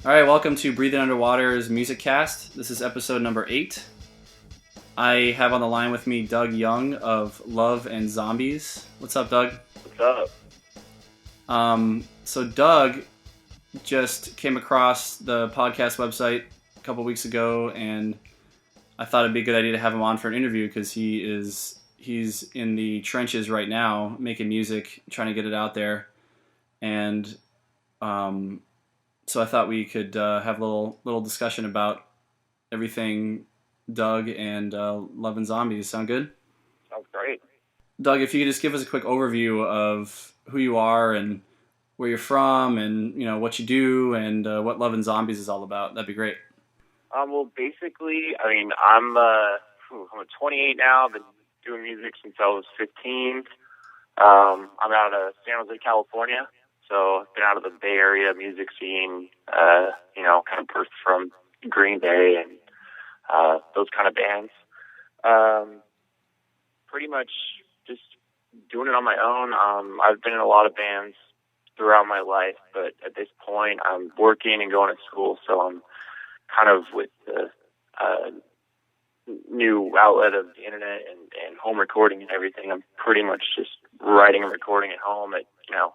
All right, welcome to Breathing Underwater's Musicast. This is episode number 8. I have on the line with me Doug Young of Love and Zombies. What's up, Doug? What's up? So Doug just came across the podcast website a couple weeks ago, and I thought it'd be a good idea to have him on for an interview because he's in the trenches right now, making music, trying to get it out there, and so I thought we could have a little discussion about everything Doug and Love and Zombies. Sound good? Sounds great. Doug, if you could just give us a quick overview of who you are and where you're from and, you know, what you do and what Love and Zombies is all about, that'd be great. Well, basically, I'm 28 now. I've been doing music since I was 15. I'm out of San Jose, California. So I've been out of the Bay Area music scene, kind of birthed from Green Bay and those kind of bands. Pretty much just doing it on my own. I've been in a lot of bands throughout my life, but at this point I'm working and going to school, so I'm kind of with the new outlet of the internet and home recording and everything. I'm pretty much just writing and recording at home at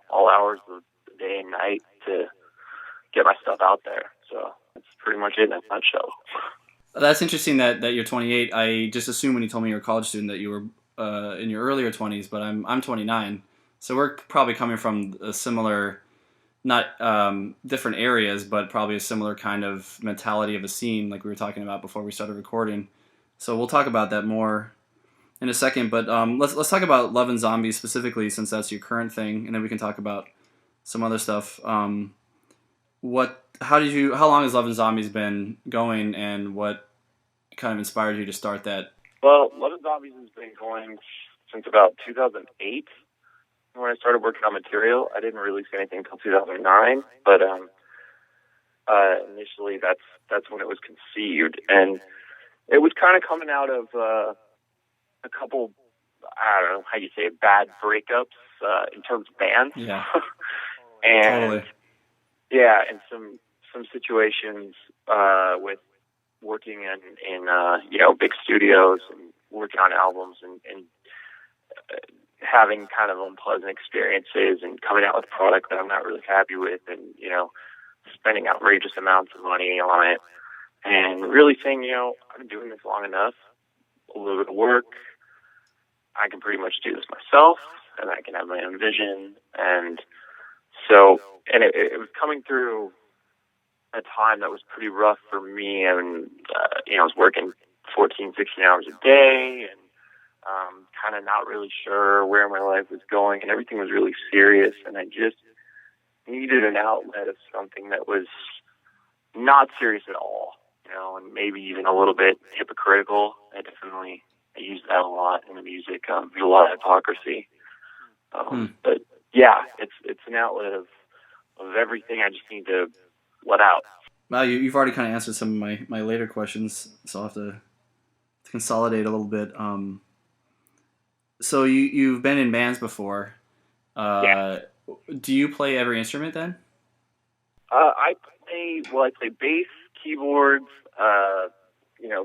all hours of the day and night to get my stuff out there. So that's pretty much it in a nutshell. That's interesting that you're 28. I just assumed when you told me you're a college student that you were in your earlier 20s, but I'm 29. So we're probably coming from a similar, not different areas, but probably a similar kind of mentality of a scene like we were talking about before we started recording. So we'll talk about that more in a second, but let's talk about Love and Zombies specifically, since that's your current thing, and then we can talk about some other stuff. How long has Love and Zombies been going, and what kind of inspired you to start that? Well, Love and Zombies has been going since about 2008 when I started working on material. I didn't release anything until 2009, but initially that's when it was conceived, and it was kind of coming out of a couple, I don't know how you say it, bad breakups in terms of bands. Yeah. And totally. Yeah, and some situations with working in big studios and working on albums and having kind of unpleasant experiences and coming out with a product that I'm not really happy with, and spending outrageous amounts of money on it, and really saying, I've been doing this long enough, a little bit of work, I can pretty much do this myself, and I can have my own vision. And so, and it was coming through a time that was pretty rough for me. I mean, I was working 14, 16 hours a day, and kind of not really sure where my life was going, and everything was really serious, and I just needed an outlet of something that was not serious at all, and maybe even a little bit hypocritical. I use that a lot in the music. There's a lot of hypocrisy. But yeah, it's an outlet of everything I just need to let out. Wow, you've already kind of answered some of my later questions, so I'll have to consolidate a little bit. So you've been in bands before. Yeah. Do you play every instrument then? I play bass, keyboards,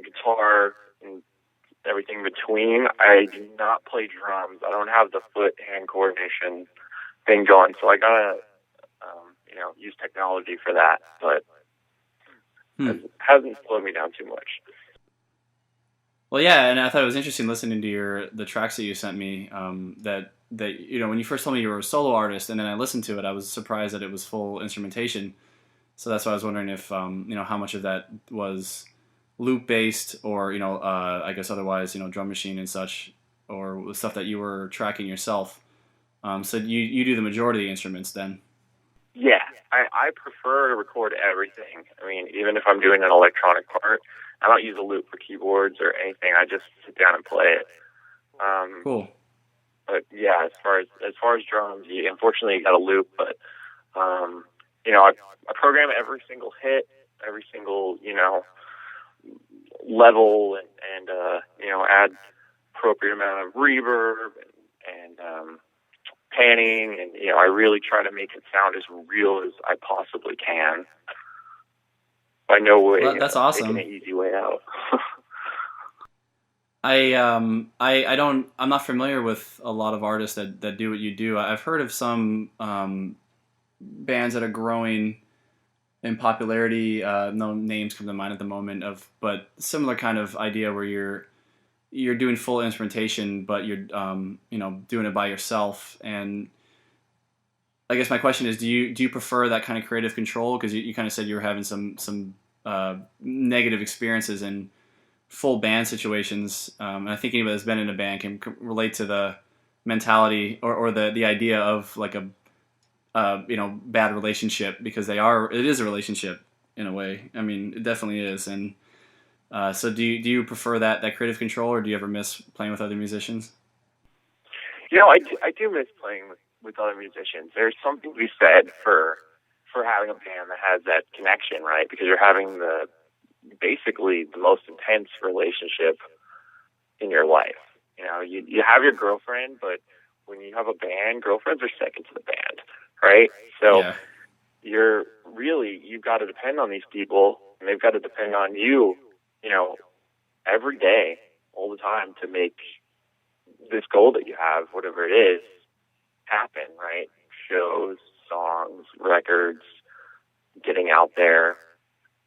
guitar, and everything in between. I do not play drums. I don't have the foot-hand coordination thing going, so I gotta, use technology for that, but it hasn't slowed me down too much. Well, yeah, and I thought it was interesting listening to the tracks that you sent me, that when you first told me you were a solo artist, and then I listened to it, I was surprised that it was full instrumentation. So that's why I was wondering if, how much of that was loop-based or, I guess otherwise, drum machine and such, or stuff that you were tracking yourself. So you do the majority of the instruments then? Yeah, I prefer to record everything. I mean, even if I'm doing an electronic part, I don't use a loop for keyboards or anything. I just sit down and play it. Cool. But yeah, as far as drums, unfortunately you got a loop, but I program every single hit, every single level, and add appropriate amount of reverb and panning, and I really try to make it sound as real as I possibly can. by no way Well, that's taking awesome. an easy way out. I'm not familiar with a lot of artists that do what you do. I've heard of some bands that are growing in popularity. No names come to mind at the moment but similar kind of idea where you're doing full instrumentation, but you're doing it by yourself. And I guess my question is, do you prefer that kind of creative control? Because you kind of said you were having some negative experiences in full band situations, and I think anybody that's been in a band can relate to the mentality or the idea of like a bad relationship, because it is a relationship in a way. I mean, it definitely is. And so do you prefer that creative control, or do you ever miss playing with other musicians? I do miss playing with other musicians. There's something to be said for having a band that has that connection, right? Because you're having basically the most intense relationship in your life. You have your girlfriend, but when you have a band, girlfriends are second to the band, right? So Yeah, you've got to depend on these people, and they've got to depend on you, every day, all the time, to make this goal that you have, whatever it is, happen, right? Shows, songs, records, getting out there,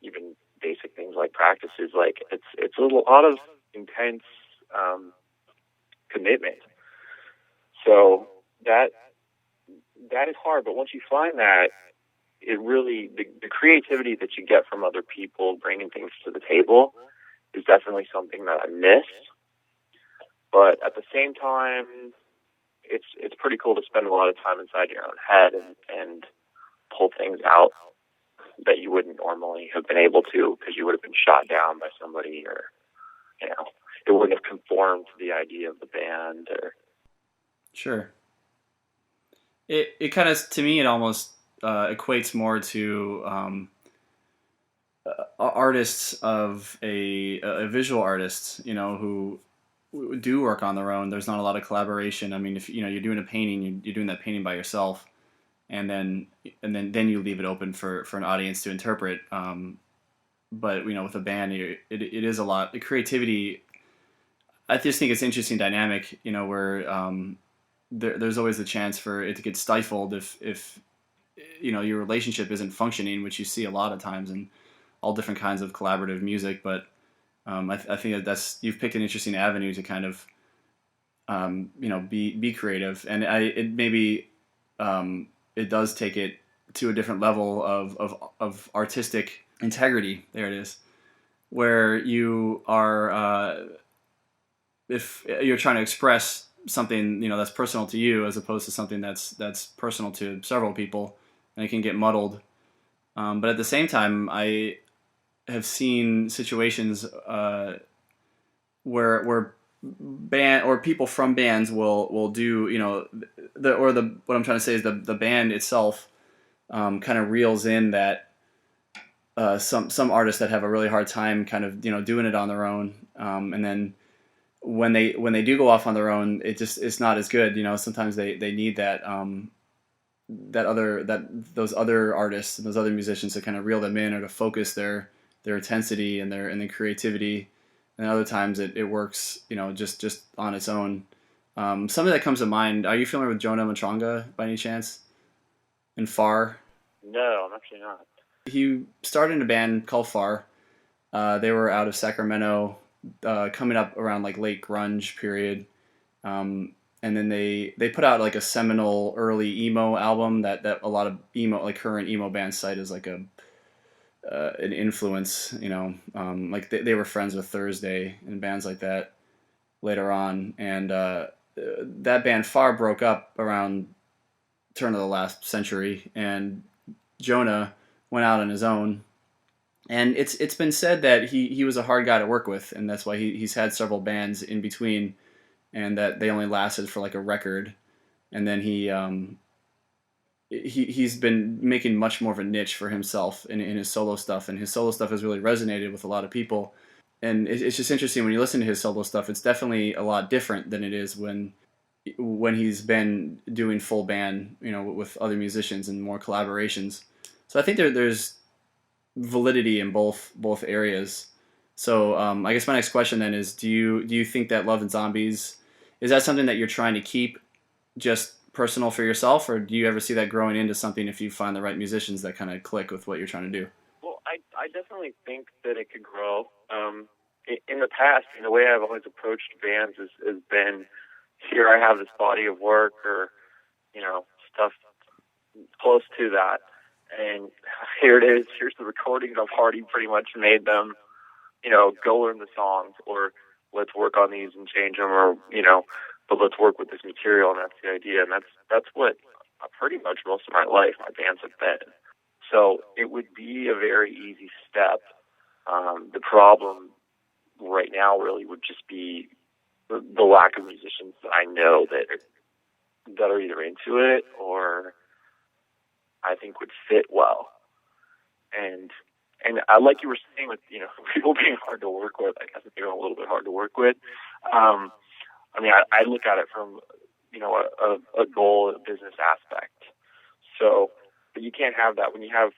even basic things like practices. Like it's a lot of intense commitment. So that is hard. But once you find that, it really the creativity that you get from other people bringing things to the table is definitely something that I miss. But at the same time, it's pretty cool to spend a lot of time inside your own head and pull things out that you wouldn't normally have been able to, because you would have been shot down by somebody, or it wouldn't have conformed to the idea of the band. Or sure. It kind of, to me, it almost equates more to artists of a visual artist, who do work on their own. There's not a lot of collaboration. I mean, if you're doing a painting, you're doing that painting by yourself, and then you leave it open for an audience to interpret. But with a band, it is a lot. The creativity, I just think it's an interesting dynamic. Where there's always the chance for it to get stifled if your relationship isn't functioning, which you see a lot of times in all different kinds of collaborative music. But I think that's you've picked an interesting avenue to kind of be creative, and it maybe it does take it to a different level of artistic integrity. There it is, where you are if you're trying to express something that's personal to you, as opposed to something that's personal to several people, and it can get muddled. But at the same time, I have seen situations where band or people from bands will do what I'm trying to say is the band itself kind of reels in that some artists that have a really hard time kind of doing it on their own, and then when they do go off on their own, it's not as good. Sometimes they need those other artists and those other musicians to kind of reel them in, or to focus their intensity and their creativity. And other times it works, just on its own. Something that comes to mind. Are you familiar with Jonah Matranga by any chance? And Far? No, I'm actually not. He started in a band called Far. They were out of Sacramento, coming up around like late grunge period. And then they put out like a seminal early emo album that a lot of current emo bands cite as like an influence. Like they were friends with Thursday and bands like that later on. And that band Far broke up around turn of the last century, and Jonah went out on his own. And it's been said that he was a hard guy to work with, and that's why he's had several bands in between, and that they only lasted for like a record. And then he's been making much more of a niche for himself in his solo stuff, and his solo stuff has really resonated with a lot of people. And it's just interesting when you listen to his solo stuff. It's definitely a lot different than it is when he's been doing full band, with other musicians and more collaborations. So I think there's validity in both areas. So I guess my next question then is: do you think that Love and Zombies is that something that you're trying to keep just personal for yourself, or do you ever see that growing into something if you find the right musicians that kind of click with what you're trying to do? Well, I definitely think that it could grow. In the past, the way I've always approached bands has been, here I have this body of work or, stuff close to that. And here it is. Here's the recordings. I've already pretty much made them. Go learn the songs, or let's work on these and change them, or but let's work with this material, and that's the idea. And that's what pretty much most of my life my bands have been. So it would be a very easy step. The problem right now really would just be the lack of musicians that I know that are either into it or I think would fit well. And I, like you were saying with, people being hard to work with, I guess they're a little bit hard to work with. I look at it from, a goal, a business aspect. So, but you can't have that when you have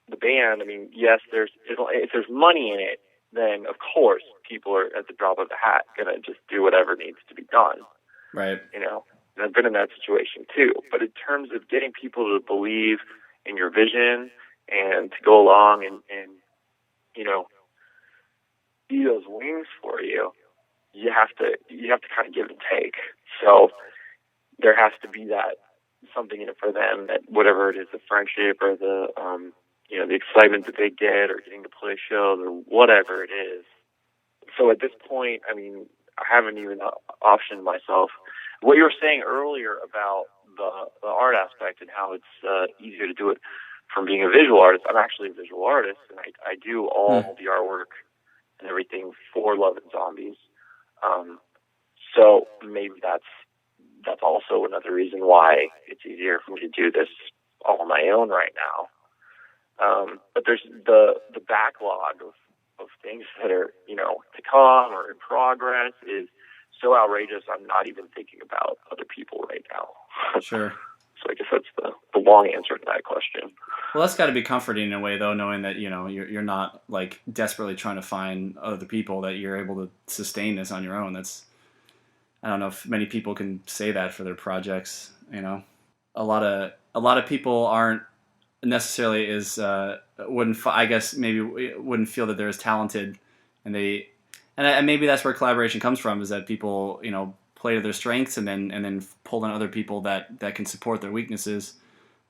the band. Yes, if there's money in it, then of course people are at the drop of a hat going to just do whatever needs to be done. Right. And I've been in that situation too. But in terms of getting people to believe in your vision and to go along and be those wings for you, you have to kind of give and take. So there has to be that something in it for them, that whatever it is, the friendship or the the excitement that they get, or getting to play shows, or whatever it is. So at this point, I haven't even optioned myself. What you were saying earlier about the art aspect and how it's easier to do it from being a visual artist. I'm actually a visual artist, and I do all the artwork and everything for Love and Zombies. So maybe that's also another reason why it's easier for me to do this all on my own right now. But there's the backlog of things that are, to come or in progress is so outrageous. I'm not even thinking about other people right now. Sure. So I guess that's the long answer to that question. Well, that's got to be comforting in a way, though, knowing that you're not like desperately trying to find other people, that you're able to sustain this on your own. I don't know if many people can say that for their projects. A lot of people aren't necessarily wouldn't feel that they're as talented, and maybe that's where collaboration comes from, is that people play to their strengths and then pull in other people that can support their weaknesses.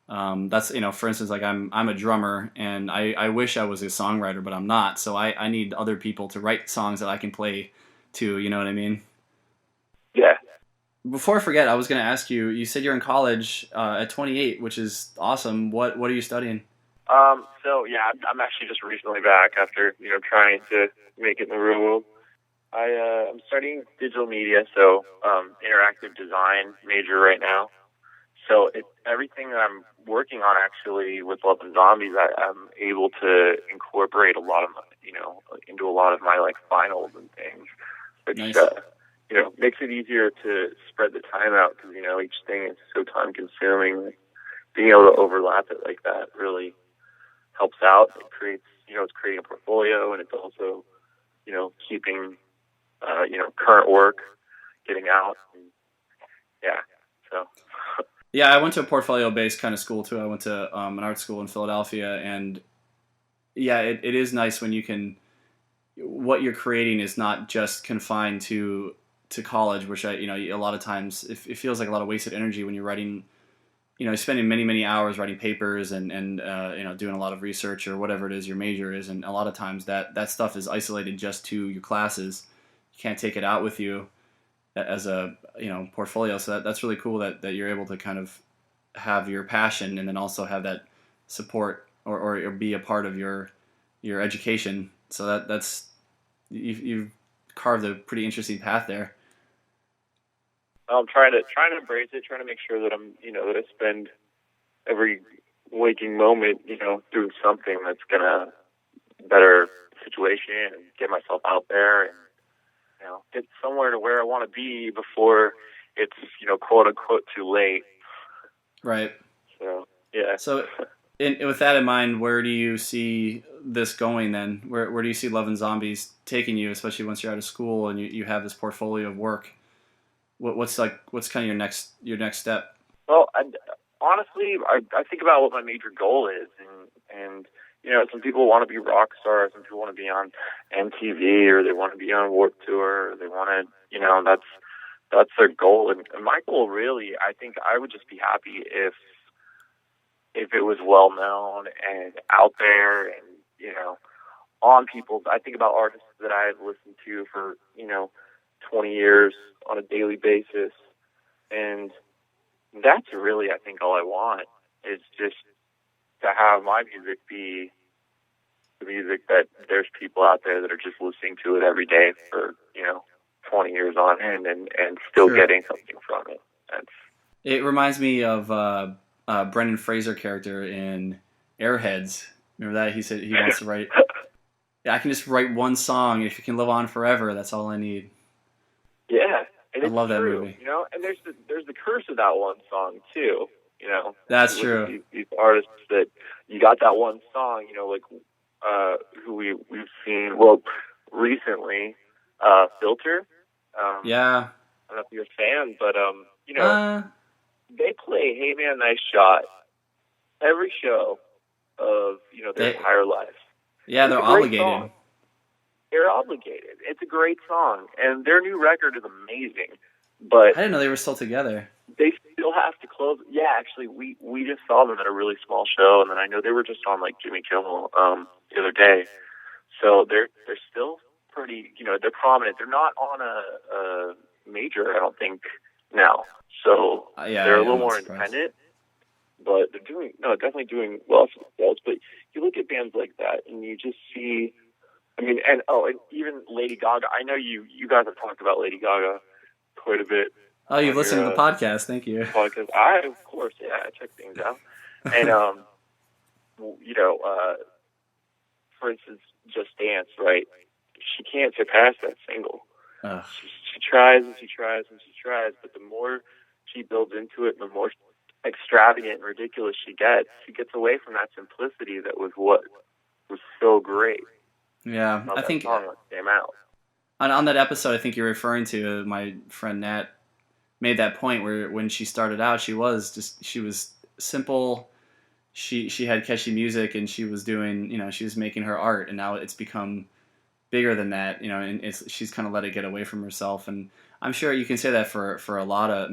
That's for instance, like I'm a drummer, and I wish I was a songwriter, but I'm not. So I need other people to write songs that I can play to. You know what I mean? Yeah. Before I forget, I was going to ask you. You said you're in college at 28, which is awesome. What are you studying? So yeah, I'm actually just recently back after trying to make it in the real world. I'm studying digital media, so interactive design major right now. So everything that I'm working on actually with Love and Zombies, I'm able to incorporate a lot of into a lot of my like finals and things, which Nice. Makes it easier to spread the time out, because each thing is so time consuming. Like, being able to overlap it like that really helps out. It creates it's creating a portfolio, and it's also keeping current work getting out. And, yeah. So. Yeah, I went to a portfolio-based kind of school too. I went to an art school in Philadelphia, and yeah, it is nice when you can. What you're creating is not just confined to college, which a lot of times it feels like a lot of wasted energy when you're writing. Spending many hours writing papers and doing a lot of research or whatever it is your major is, and a lot of times that stuff is isolated just to your classes. You can't take it out with you as a portfolio. So that's really cool that you're able to kind of have your passion and then also have that support or be a part of your education. So that's you've carved a pretty interesting path there. I'm trying to embrace it, trying to make sure that I'm that I spend every waking moment doing something that's gonna better the situation and get myself out there and get somewhere to where I want to be before it's quote unquote too late. Right. So yeah. So with that in mind, where do you see this going then? Where do you see Love and Zombies taking you, especially once you're out of school and you have this portfolio of work? What's kind of your next step? Well, honestly, I think about what my major goal is, and some people want to be rock stars, some people want to be on MTV, or they want to be on Warped Tour, or they want to, that's their goal. And my goal, really, I think I would just be happy if it was well known and out there, and on people. I think about artists that I've listened to for 20 years on a daily basis, and that's really, I think, all I want is just to have my music be the music that there's people out there that are just listening to it every day for 20 years on end, and still Sure. getting something from it. It reminds me of Brendan Fraser character in Airheads. Remember that? He said he wants to write. Yeah, I can just write one song. If it can live on forever, that's all I need. Yeah, and I love that movie. And there's the curse of that one song too. That's true. These artists that you got that one song, like who we've seen recently, Filter. Yeah. I don't know if you're a fan, but they play "Hey Man, Nice Shot" every show of their entire life. Yeah, they're obligated. They're obligated. It's a great song, and their new record is amazing. But I didn't know they were still together. They still have to close. Yeah, actually, we just saw them at a really small show, and then I know they were just on like Jimmy Kimmel the other day. So they're still pretty. They're prominent. They're not on a major, I don't think, now. So they're a little more independent, but they're definitely doing well for themselves. But you look at bands like that, and you just see. I mean, and even Lady Gaga. I know you guys have talked about Lady Gaga quite a bit. Oh, you've listened to the podcast. Thank you. Podcast. Of course, I check things out. And, for instance, Just Dance, right? She can't surpass that single. She tries and she tries and she tries, but the more she builds into it, the more extravagant and ridiculous she gets away from that simplicity that was what was so great. Yeah, I think song came out. On that episode, I think you're referring to, my friend Nat made that point where when she started out, she was simple. She had catchy music, and she was doing, she was making her art, and now it's become bigger than that, and she's kind of let it get away from herself. And I'm sure you can say that for a lot of,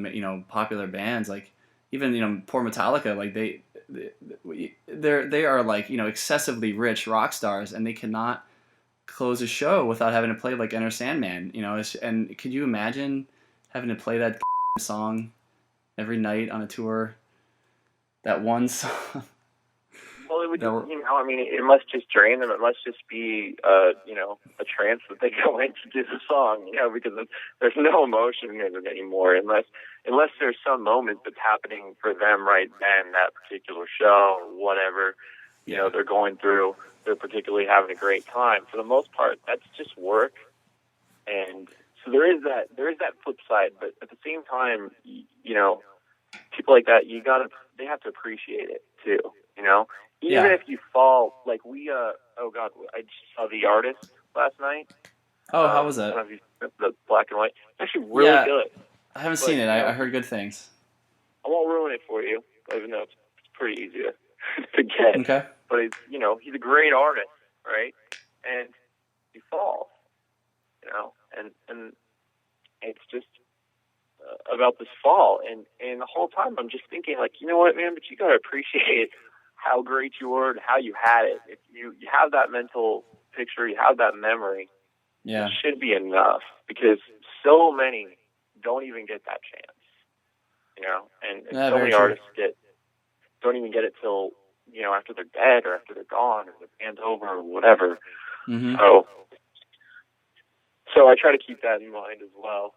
popular bands, like even, poor Metallica, like they are like, excessively rich rock stars, and they cannot close a show without having to play like Enter Sandman, and could you imagine having to play that song every night on a tour? That one song. Well, it would, it must just drain them. It must just be, a trance that they go in to do the song, because there's no emotion in it anymore, unless there's some moment that's happening for them right then, that particular show or whatever, they're going through. They're particularly having a great time. For the most part, that's just work, and so there is that flip side. But at the same time, people like that, they have to appreciate it too. Even if you fall, like we, I just saw The Artist last night. Oh, how was that? I don't know if you, the black and white. It's actually really good. I haven't seen it. I heard good things. I won't ruin it for you, even though it's pretty easy to get. Okay. But he's a great artist, right? And he falls, and it's just about this fall, and the whole time I'm just thinking, like, you know what, man? But you gotta appreciate how great you were and how you had it. If you have that mental picture, you have that memory. Yeah, it should be enough, because so many don't even get that chance, and so many artists don't even get it till after they're dead or after they're gone or the band's over or whatever. Mm-hmm. So I try to keep that in mind as well.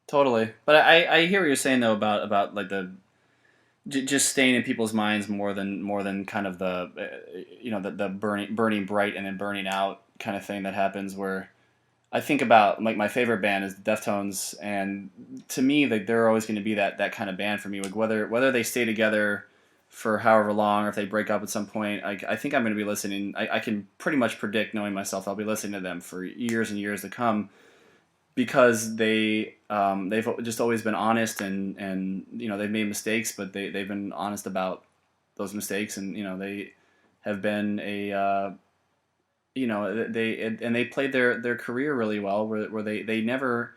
Totally, but I hear what you're saying though about like the just staying in people's minds more than kind of the the burning bright and then burning out kind of thing that happens. Where I think about, like, my favorite band is the Deftones, and to me, like, they're always going to be that kind of band for me. Like whether they stay together for however long, or if they break up at some point, I think I'm going to be listening. I can pretty much predict, knowing myself, I'll be listening to them for years and years to come, because they've just always been honest, and they've made mistakes, but they've been honest about those mistakes, and they have been they played their career really well, where they never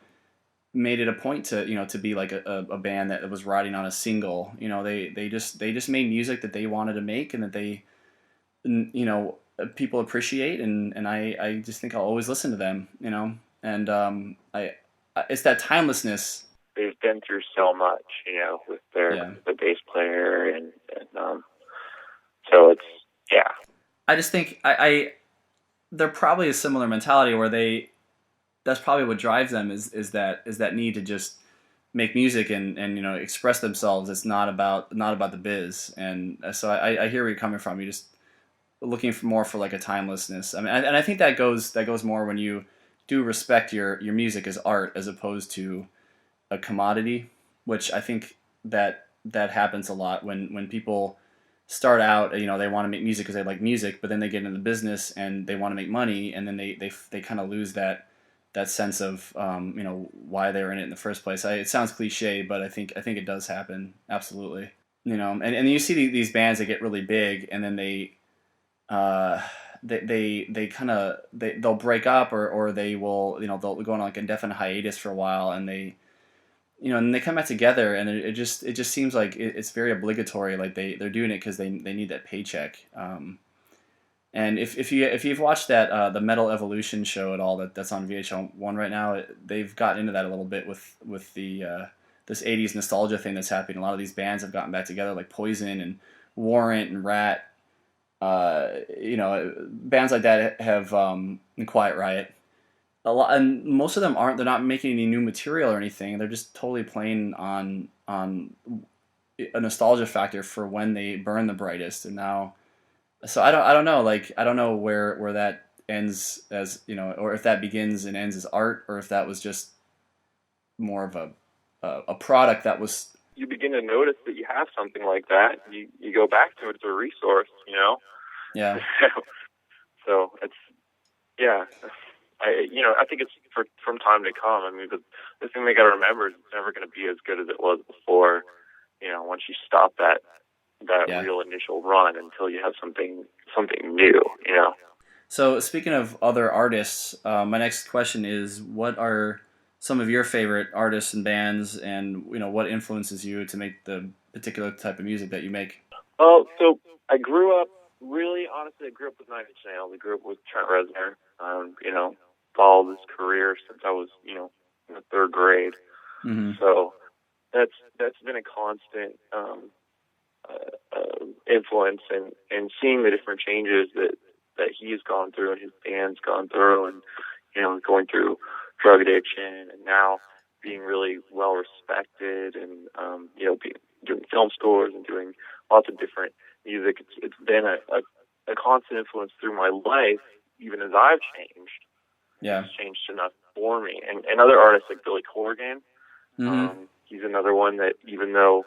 made it a point to be like a band that was riding on a single. They just made music that they wanted to make, and that people appreciate, and I just think I'll always listen to them, and it's that timelessness. They've been through so much, with the bass player, and so it's, yeah. I just think they're probably a similar mentality, where that's probably what drives them, is that need to just make music and express themselves. It's not about the biz, and so I hear where you're coming from. You're just looking more for like a timelessness. I mean, and I think that goes more when you do respect your music as art, as opposed to a commodity, which I think that happens a lot when people start out. They want to make music because they like music, but then they get into the business and they want to make money, and then they kind of lose that sense of why they were in it in the first place. It sounds cliche, but I think it does happen, absolutely. And you see these bands that get really big, and then they'll break up, or they will they'll go on like indefinite hiatus for a while, and and they come back together, and it just seems like it's very obligatory, like they're doing it because they need that paycheck. And if you've watched that the Metal Evolution show at all, that's on VH1 right now, they've gotten into that a little bit with the this 80s nostalgia thing that's happening. A lot of these bands have gotten back together, like Poison and Warrant and Rat. Bands like that have and Quiet Riot. A lot, and most of them they're not making any new material or anything. They're just totally playing on a nostalgia factor for when they burn the brightest. And now, so I don't know, like I don't know where that ends as, or if that begins and ends as art, or if that was just more of a product that was. You begin to notice that you have something like that. You go back to it as a resource, Yeah. So it's, yeah. I think it's from time to come. I mean, the thing they got to remember is it's never going to be as good as it was before. Once you stop that real initial run, until you have something new. So speaking of other artists, my next question is, what are some of your favorite artists and bands, and what influences you to make the particular type of music that you make? Oh, so I grew up honestly. I grew up with Nine Inch Nails. I grew up with Trent Reznor. Followed his career since I was, in the third grade. Mm-hmm. So that's been a constant influence, and seeing the different changes that he's gone through and his band's gone through, and going through drug addiction, and now being really well respected, and doing film scores and doing lots of different music. It's been a constant influence through my life, even as I've changed. Yeah, it's changed enough for me. And other artists like Billy Corgan, mm-hmm. He's another one that, even though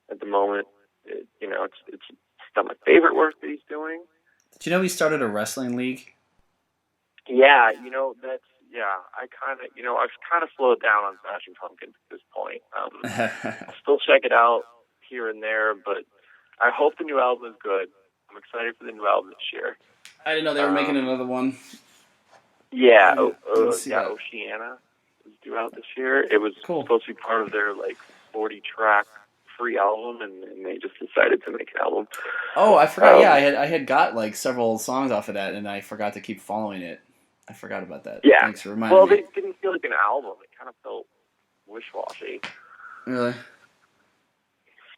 at the moment, it's not my favorite work that he's doing. Do you know he started a wrestling league? Yeah, I I've kind of slowed down on Smashing Pumpkins at this point. I'll still check it out here and there, but I hope the new album is good. I'm excited for the new album this year. I didn't know they were making another one. Yeah, Oceana is due out this year. It was supposed to be part of their 40-track free album, and they just decided to make an album. Oh, I forgot. Yeah, I had got several songs off of that, and I forgot to keep following it. I forgot about that. Yeah. Thanks for reminding me. Well, it didn't feel like an album. It kind of felt wish-washy. Really?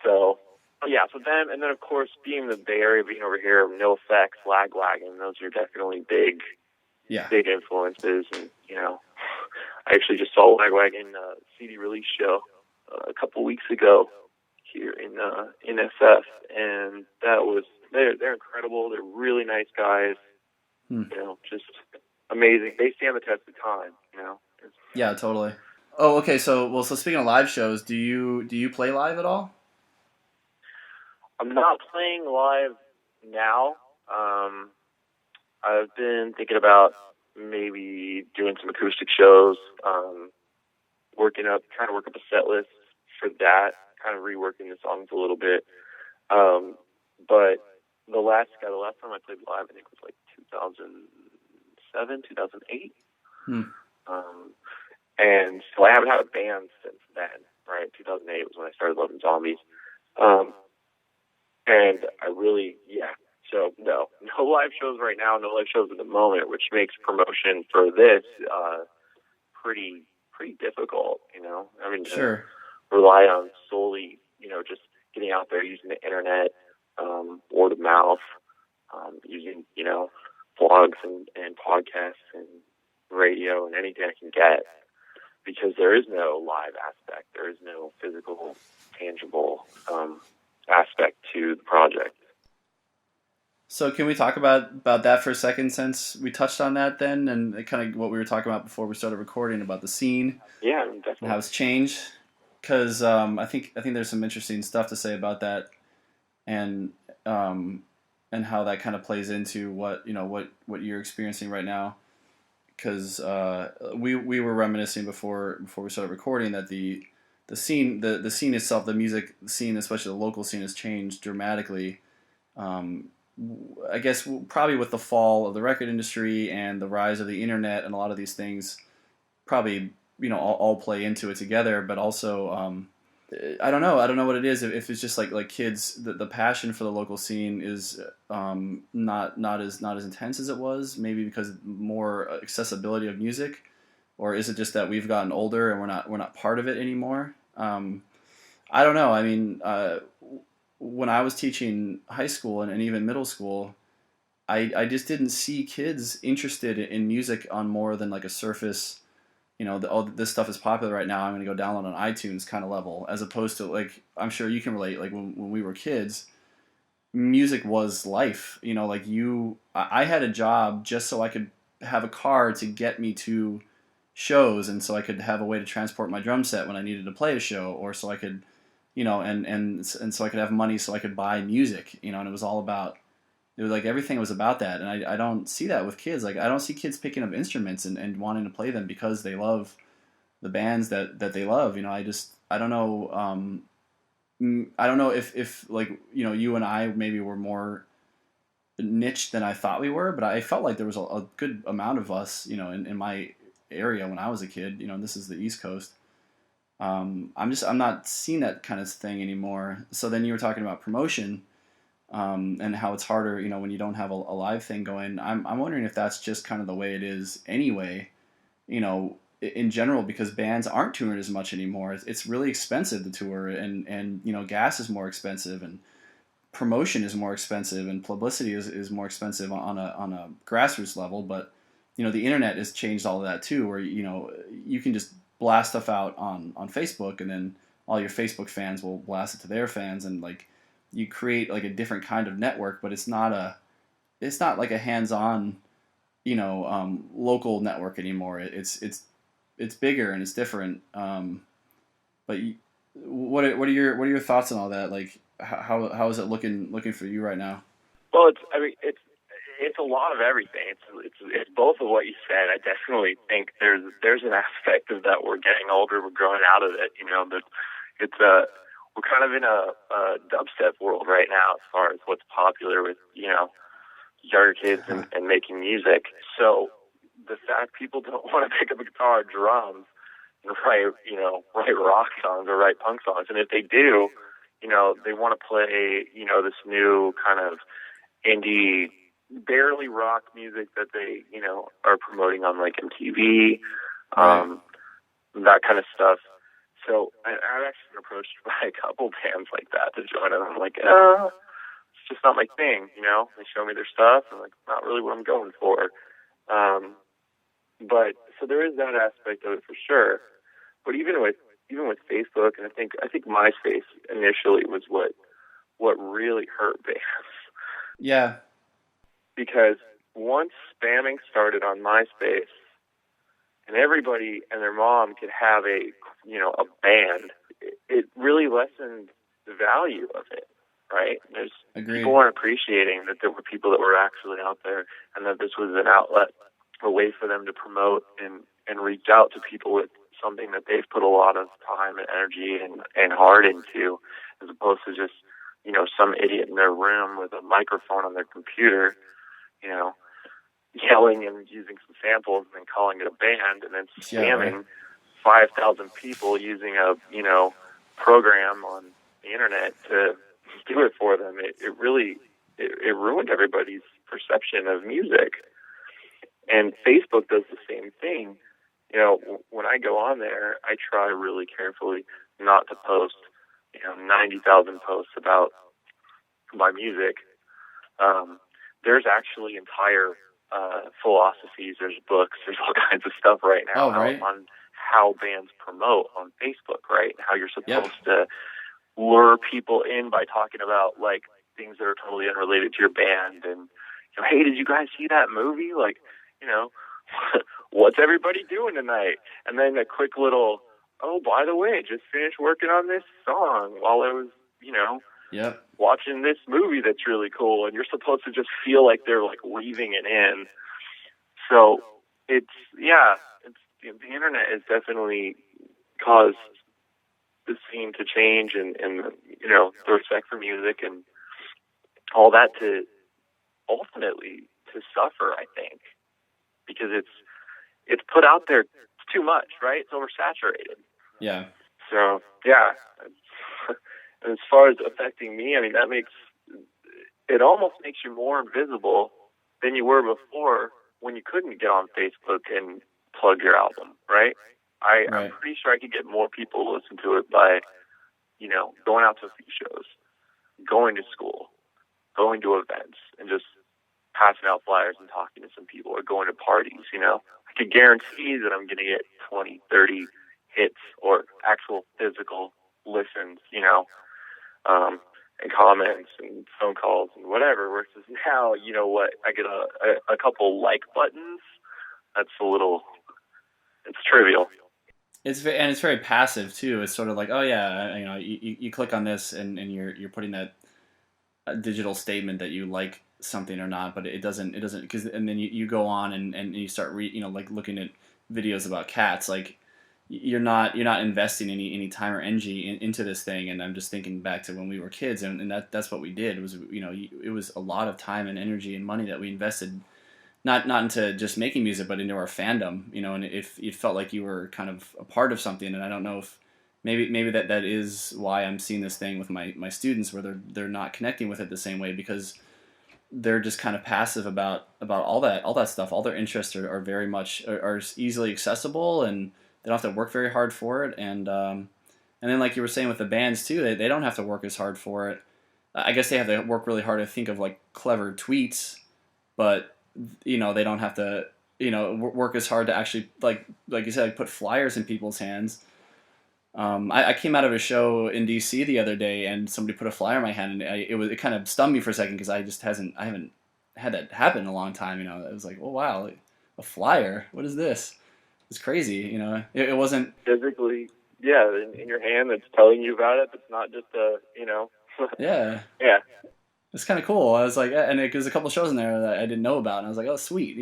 So, so then of course, being in the Bay Area, being over here, NoFX, Lagwagon, those are definitely big influences. And, I actually just saw Lagwagon CD release show a couple weeks ago here in SF, and they're incredible. They're really nice guys. Just amazing. They stand the test of time. Yeah, totally. Oh, okay. So speaking of live shows, do you play live at all? I'm not playing live now. I've been thinking about maybe doing some acoustic shows, trying to work up a set list for that, kind of reworking the songs a little bit. But the last time I played live, I think was like 2007, 2008. And so I haven't had a band since then, right? 2008 was when I started loving zombies. And I really, so no live shows right now, no live shows at the moment, which makes promotion for this, pretty difficult, having to rely on solely, just getting out there using the internet, word of mouth, using, blogs and podcasts and radio and anything I can get, because there is no live aspect. There is no physical, tangible aspect to the project. So can we talk about that for a second, since we touched on that then, and kind of what we were talking about before we started recording about the scene? Yeah, definitely. And how it's changed, because I think there's some interesting stuff to say about that, and how that kind of plays into what you're experiencing right now. Because we were reminiscing before we started recording that the scene itself, the music scene, especially the local scene, has changed dramatically. I guess probably with the fall of the record industry and the rise of the internet, and a lot of these things probably all play into it together. But also I don't know what it is, if it's just like kids, the passion for the local scene is not as intense as it was, maybe because more accessibility of music, or is it just that we've gotten older and we're not part of it anymore? I don't know. I mean, when I was teaching high school and even middle school, I just didn't see kids interested in music on more than like a surface, this stuff is popular right now, I'm going to go download on iTunes kind of level, as opposed to, like, I'm sure you can relate, like when we were kids, music was life. I had a job just so I could have a car to get me to shows, and so I could have a way to transport my drum set when I needed to play a show, or so I could, and so I could have money so I could buy music, and it was all about, it was like everything was about that. And I don't see that with kids. Like, I don't see kids picking up instruments and wanting to play them because they love the bands that they love. I don't know. I don't know if like, you and I maybe were more niche than I thought we were, but I felt like there was a good amount of us, in my area when I was a kid, and this is the East Coast. I'm not seeing that kind of thing anymore. So then you were talking about promotion, and how it's harder, when you don't have a live thing going. I'm wondering if that's just kind of the way it is anyway, in general, because bands aren't touring as much anymore. It's really expensive to tour, and gas is more expensive, and promotion is more expensive, and publicity is more expensive on a grassroots level. But the internet has changed all of that too, where you can just blast stuff out on Facebook, and then all your Facebook fans will blast it to their fans, and like, you create like a different kind of network, but it's not like a hands-on, local network anymore. It's bigger and it's different. But what are your thoughts on all that? Like, how is it looking for you right now? Well, it's a lot of everything. It's both of what you said. I definitely think there's an aspect of that. We're getting older. We're growing out of it. That we're kind of in a dubstep world right now as far as what's popular with, younger kids and making music. So the fact people don't want to pick up a guitar or drums and write rock songs or write punk songs. And if they do, they want to play, this new kind of indie, barely rock music that they, are promoting on like MTV, that kind of stuff. So I've actually been approached by a couple bands like that to join, and I'm like, it's just not my thing, They show me their stuff, and like, not really what I'm going for. But so there is that aspect of it for sure. But even with Facebook, and I think MySpace initially was what really hurt bands. Yeah. Because once spamming started on MySpace, and everybody and their mom could have a band, it really lessened the value of it, right? Agreed. People weren't appreciating that there were people that were actually out there, and that this was an outlet, a way for them to promote and reach out to people with something that they've put a lot of time and energy and heart into, as opposed to just, some idiot in their room with a microphone on their computer, yelling and using some samples and then calling it a band, and then spamming 5,000 people using a, program on the internet to do it for them. It really ruined everybody's perception of music. And Facebook does the same thing. When I go on there, I try really carefully not to post, 90,000 posts about my music. There's actually entire philosophies, there's books, there's all kinds of stuff right now on how bands promote on Facebook, right? How you're supposed to lure people in by talking about like things that are totally unrelated to your band, and hey, did you guys see that movie? Like, what's everybody doing tonight? And then a quick little, oh, by the way, just finished working on this song while I was, watching this movie that's really cool. And you're supposed to just feel like they're like weaving it in. So the internet has definitely caused the scene to change, and the respect for music and all that to ultimately to suffer, I think, because it's put out there too much, right? It's oversaturated. Yeah. So as far as affecting me, I mean, it almost makes you more invisible than you were before when you couldn't get on Facebook and plug your album, right? I'm pretty sure I could get more people to listen to it by, going out to a few shows, going to school, going to events, and just passing out flyers and talking to some people, or going to parties, I could guarantee that I'm going to get 20, 30 hits or actual physical listens, and comments and phone calls and whatever, versus now, I get a couple like buttons. That's it's trivial. It's very passive too. It's sort of like, oh yeah, you click on this and you're putting that digital statement that you like something or not, but it doesn't because, and then you go on and you start like looking at videos about cats. Like you're not investing any time or energy into this thing. And I'm just thinking back to when we were kids, and that's what we did. It was it was a lot of time and energy and money that we invested. Not into just making music, but into our fandom, and if you felt like you were kind of a part of something. And I don't know if maybe that is why I'm seeing this thing with my students, where they're not connecting with it the same way, because they're just kind of passive about all that stuff. All their interests are very much are easily accessible, and they don't have to work very hard for it. And then like you were saying with the bands too, they don't have to work as hard for it. I guess they have to work really hard to think of like clever tweets, but they don't have to work as hard to actually like you said, like put flyers in people's hands. I came out of a show in DC the other day, and somebody put a flyer in my hand, and it kind of stunned me for a second, because I haven't had that happen in a long time. It was like, oh wow, a flyer, what is this? It's crazy. It wasn't physically in your hand that's telling you about it. It's not just yeah. It's kind of cool. I was like, and there's a couple shows in there that I didn't know about, and I was like, oh, sweet.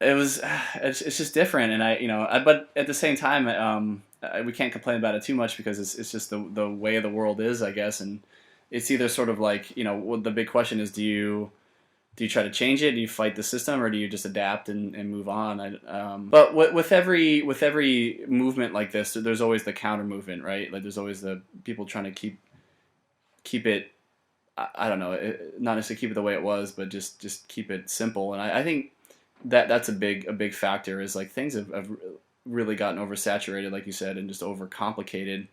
It's just different, and but at the same time, we can't complain about it too much, because it's just the way the world is, I guess, and it's either sort of like, the big question is, do you try to change it? Do you fight the system, or do you just adapt and move on? But with every movement like this, there's always the counter movement, right? Like there's always the people trying to keep it. I don't know, not necessarily keep it the way it was, but just keep it simple. And I think that's a big factor, is like things have really gotten oversaturated, like you said, and just overcomplicated.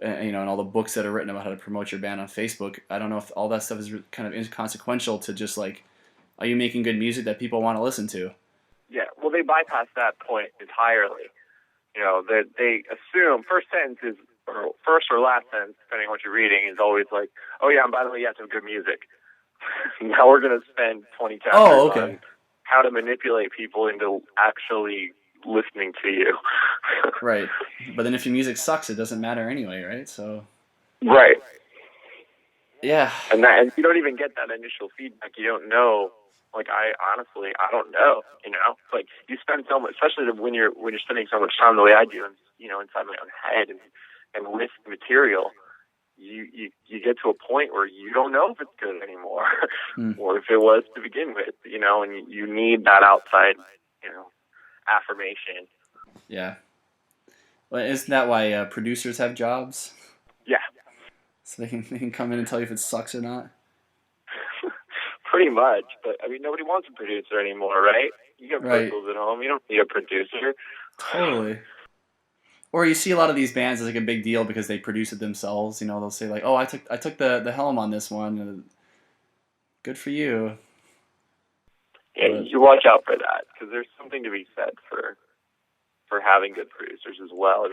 And all the books that are written about how to promote your band on Facebook, I don't know if all that stuff is kind of inconsequential to just like, are you making good music that people want to listen to? Yeah, well, they bypass that point entirely. They assume first sentence is, or first or last sentence, depending on what you're reading, is always like, oh yeah, and by the way, you have some good music. Now we're going to spend 20 chapters on how to manipulate people into actually listening to you. Right. But then if your music sucks, it doesn't matter anyway, right? So. Right. Yeah. And you don't even get that initial feedback. You don't know. Like, I don't know. Like, you spend so much, especially when you're spending so much time the way I do, inside my own head and with material. You get to a point where you don't know if it's good anymore, or if it was to begin with. And you need that outside, affirmation. Yeah. Well, isn't that why producers have jobs? Yeah. So they can come in and tell you if it sucks or not? Pretty much. But, nobody wants a producer anymore, right? You got right. vocals at home. You don't need a producer. Totally. Or you see a lot of these bands as like a big deal because they produce it themselves. They'll say like, "Oh, I took the helm on this one. Good for you." Yeah, you watch out for that, because there's something to be said for having good producers as well.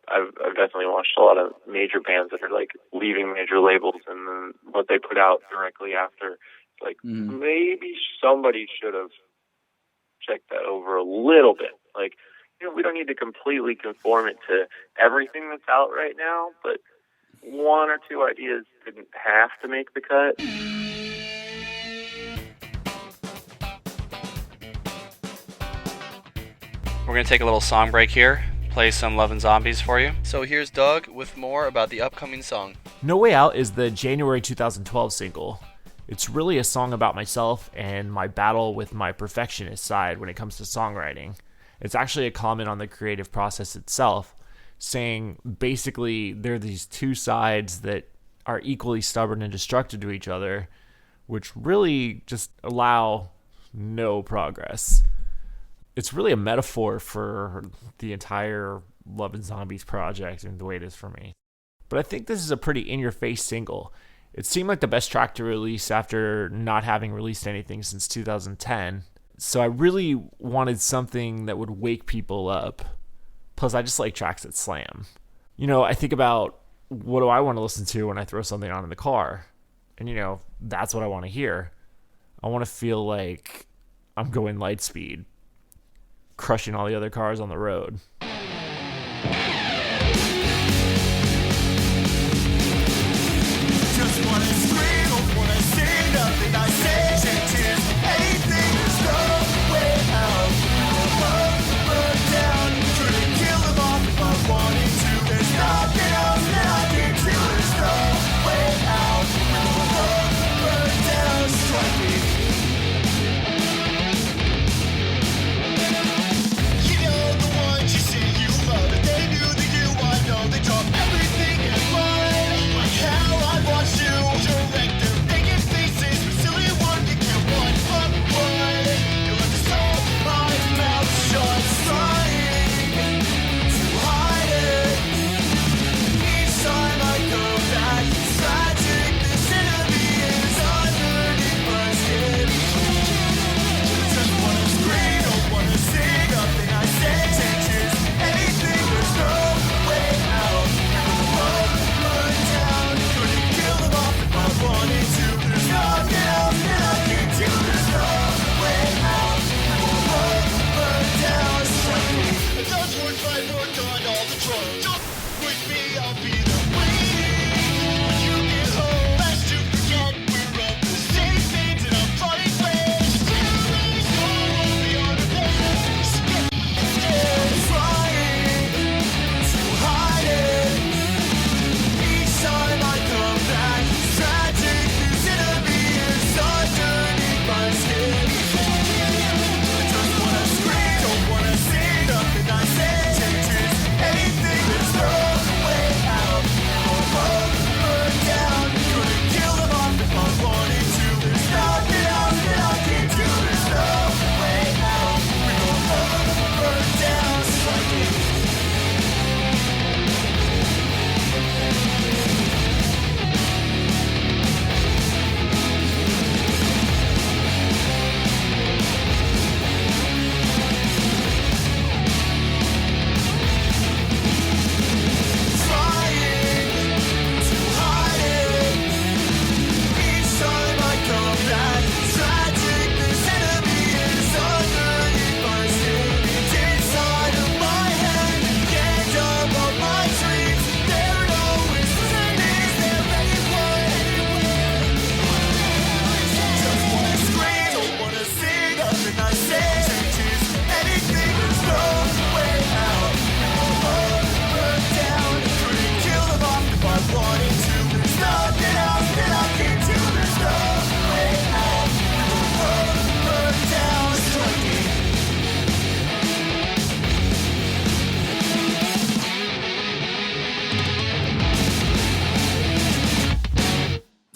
I've definitely watched a lot of major bands that are like leaving major labels, and then what they put out directly after, like, maybe somebody should have checked that over a little bit. Like, we don't need to completely conform it to everything that's out right now, but one or two ideas didn't have to make the cut. We're going to take a little song break here, play some Love and Zombies for you. So here's Doug with more about the upcoming song. No Way Out is the January 2012 single. It's really a song about myself and my battle with my perfectionist side when it comes to songwriting. It's actually a comment on the creative process itself, saying basically there are these two sides that are equally stubborn and destructive to each other, which really just allow no progress. It's really a metaphor for the entire Love and Zombies project and the way it is for me. But I think this is a pretty in-your-face single. It seemed like the best track to release after not having released anything since 2010. So I really wanted something that would wake people up. Plus, I just like tracks that slam. I think about, what do I want to listen to when I throw something on in the car? And, that's what I want to hear. I want to feel like I'm going light speed, crushing all the other cars on the road. Just wanna scream, don't wanna say nothing I say. Changes, anything, there's no way out. Burn down, couldn't kill them off if I wanted to. There's nothing else that I can do. There's no way out. Burn down, strike me. You know the ones you see.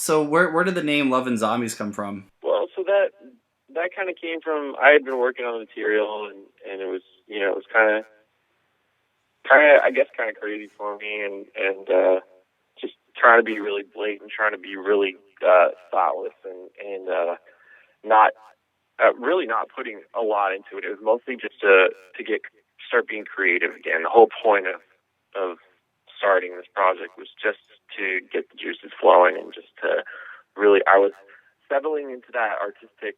So where did the name Love and Zombies come from? Well, so that kind of came from, I had been working on the material, and it was, you know, it was kind of, I guess, kind of crazy for me, and just trying to be really blatant, trying to be really thoughtless, and not really not putting a lot into it. It was mostly just to start being creative again. The whole point of starting this project was just to get the juices flowing, and just to really, I was settling into that artistic,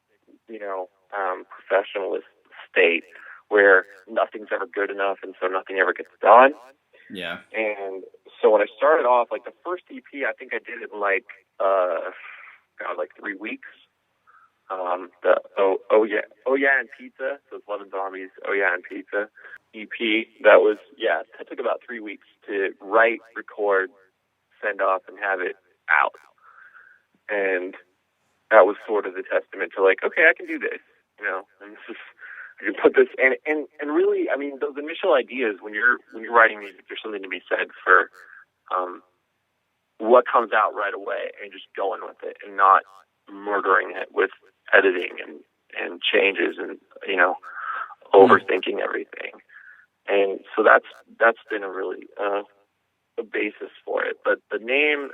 you know, professionalist state where nothing's ever good enough, and so nothing ever gets done. Yeah. And so when I started off, like the first EP, I think I did it in like 3 weeks. The oh yeah and Pizza, so it's Love and Zombies, Oh Yeah and Pizza EP. That took about 3 weeks to write, record, send off, and have it out. And that was sort of the testament to, like, okay, I can do this, you know, and this is, I can put this, and really, I mean, those initial ideas when you're writing music, there's something to be said for what comes out right away, and just going with it, and not murdering it with editing and changes, and, you know, overthinking everything. And so that's been a really a basis for it. But the name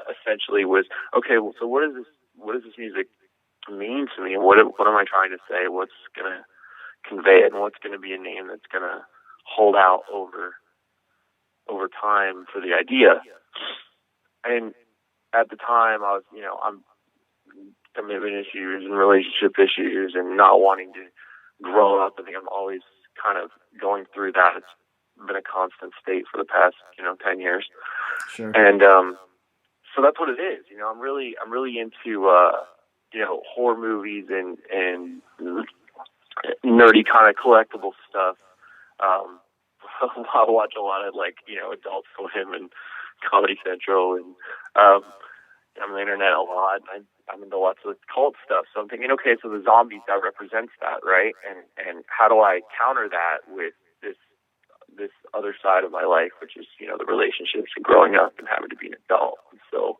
essentially was, okay, well, so what does this music mean to me, and what am I trying to say? What's gonna convey it, and what's gonna be a name that's gonna hold out over time for the idea? And at the time, I was, you know, I'm commitment issues and relationship issues, and not wanting to grow up. I think I'm always kind of going through that. It's been a constant state for the past, you know, 10 years. Sure. And so that's what it is. You know, I'm really into you know, horror movies and nerdy kind of collectible stuff. I watch a lot of, like, you know, Adult Swim and Comedy Central, and I'm on the internet a lot. I'm into lots of cult stuff. So I'm thinking, okay, so the zombies, that represents that, right? And how do I counter that with this other side of my life, which is, you know, the relationships and growing up and having to be an adult. And so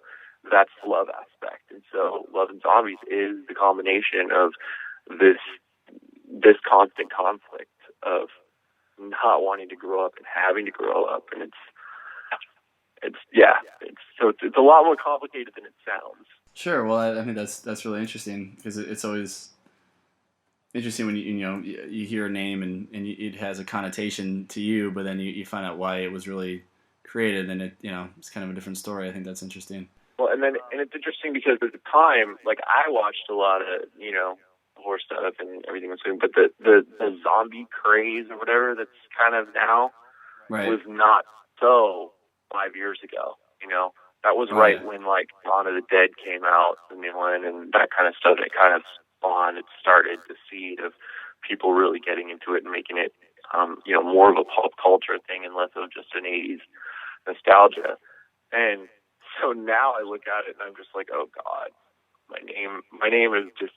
that's the love aspect. And so Love and Zombies is the combination of this constant conflict of not wanting to grow up and having to grow up. And it's a lot more complicated than it sounds. Sure. Well, I think that's really interesting, because it's always interesting when you hear a name and it has a connotation to you, but then you find out why it was really created, and it's kind of a different story. I think that's interesting. Well, and it's interesting because at the time, like, I watched a lot of, you know, horror stuff and everything was doing, but the zombie craze or whatever that's kind of now was not so 5 years ago. You know, that was when, like, Dawn of the Dead came out, the new one, and that kind of stuff. It kind of spawned. It started the seed of people really getting into it and making it, you know, more of a pop culture thing and less of just an 80s nostalgia. And so now I look at it and I'm just like, oh God, my name is just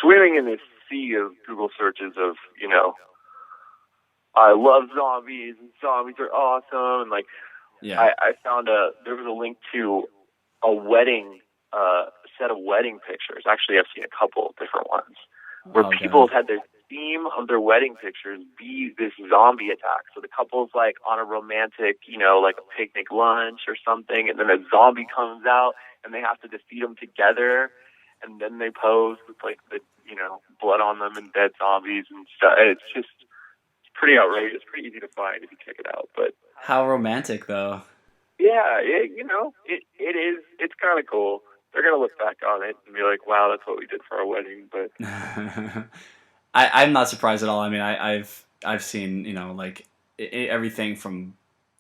swimming in this sea of Google searches of, you know, I love zombies and zombies are awesome. And, like, I found there was a link to a wedding, set of wedding pictures. Actually, I've seen a couple of different ones where people have had their theme of their wedding pictures be this zombie attack. So the couple's, like, on a romantic, you know, like a picnic lunch or something, and then a zombie comes out and they have to defeat them together, and then they pose with, like, the, you know, blood on them and dead zombies and stuff. And it's just pretty outrageous. It's pretty easy to find if you check it out. But how romantic, though. Yeah, you know, it is. It's kind of cool. They're gonna look back on it and be like, "Wow, that's what we did for our wedding." But I'm not surprised at all. I mean, I've seen, you know, like everything from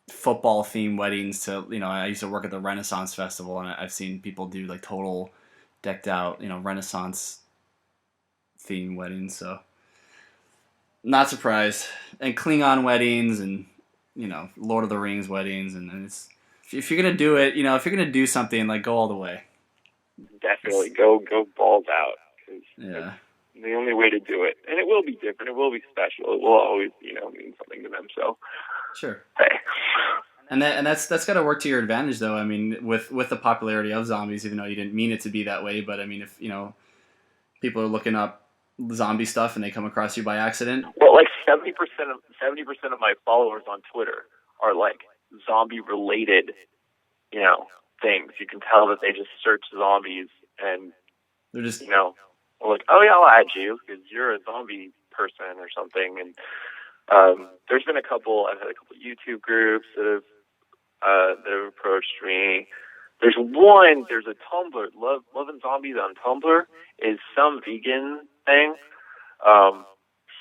football themed weddings to, you know, I used to work at the Renaissance Festival, and I've seen people do, like, total decked out, you know, Renaissance themed weddings. So not surprised. And Klingon weddings, and, you know, Lord of the Rings weddings, and it's, if you're gonna do it, you know, if you're gonna do something, like, go all the way. Definitely go balls out. 'Cause yeah. It's the only way to do it, and it will be different. It will be special. It will always, you know, mean something to them. So sure. Hey. that's got to work to your advantage, though. I mean, with the popularity of zombies, even though you didn't mean it to be that way, but I mean, if people are looking up zombie stuff and they come across you by accident. Well, like 70% of my followers on Twitter are like zombie related, things. You can tell that they just search zombies and They're just like, oh yeah, I'll add you because you're a zombie person or something. And there's been I've had a couple YouTube groups that have approached me. There's a Tumblr, Love and Zombies on Tumblr is some vegan thing.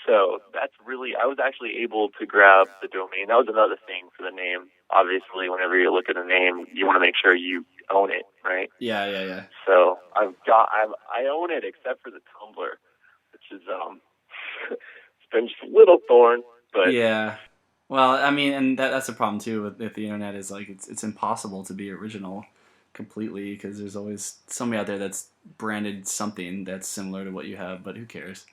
So that's really, I was actually able to grab the domain. That was another thing for the name. Obviously, whenever you look at a name, you want to make sure you own it, right? Yeah. So I own it except for the Tumblr, which is it's been just a little thorn, but yeah. Well, I mean, and that's a problem too with the internet is like it's impossible to be original completely because there's always somebody out there that's branded something that's similar to what you have, but who cares?